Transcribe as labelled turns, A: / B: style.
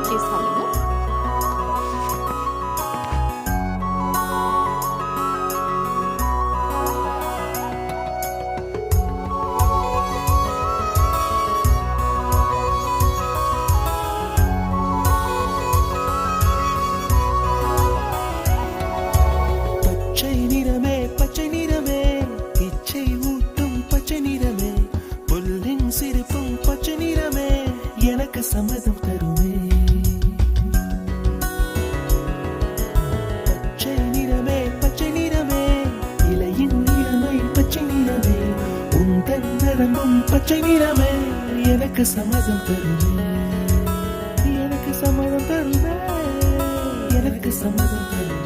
A: Purchase பண்ணணும்.
B: பச்சை நிறமே பச்சை நிறமே இச்சை ஊட்டும் பச்சை நிறமே புல்லின் சிரிப்பும் பச்சை நிறமே எனக்கு சம்மதம் தருமே. பச்சை நிறமே பச்சை நிறமே இலையின் நிறமை பச்சை நிறமே உந்தன் நரம்பும் பச்சை நிறமே எனக்கு சம்மதம் தருமே. எனக்கு சம்மதம் தருமே. எனக்கு சம்மதம் தருமே.